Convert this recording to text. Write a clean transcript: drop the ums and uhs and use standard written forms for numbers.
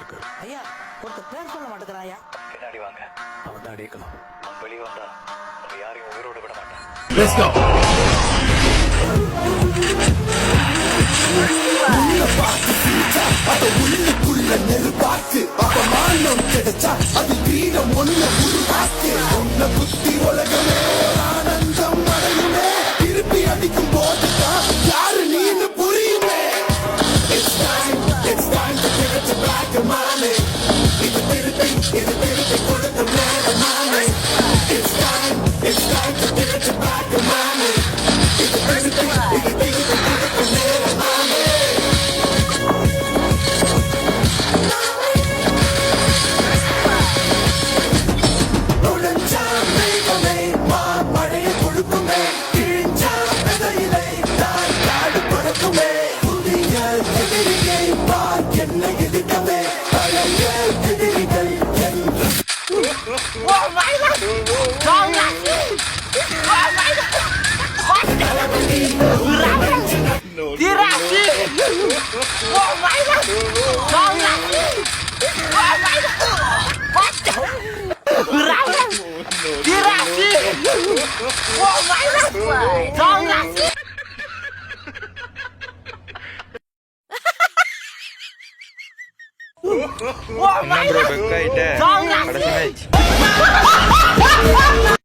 இருக்காரு. ஐயா ஒருத்தர் பேர் சொல்ல மாட்டேங்கிறான் ஐயா. பின்னாடி வாங்க. அவன் தான் அடிக்கணும். வெளியே வந்தா உங்க யாரையும் உயிரோட விட மாட்டேன். Let's go. அது உள்ளுக்குள்ள நெருப்பாக்கு அப்பமானம் கிடைச்சா அது வீரம் ஒண்ணு உருவாக்கு உன்ன புத்தி உலகமே ஆனந்தம் அடையுமே திருப்பி அடிக்கும் போதுதான் யாரு நீன்னு புரியுமே. It's time to give it to black and money. இது திருப்பி கொடுத்த நேரமானே. It's time to give it to black and money. இது திருப்பி கொடுத்த நேரமானே. என்ன ப்ரோ டக் ஆயிட்ட கடைசி மேட்ச்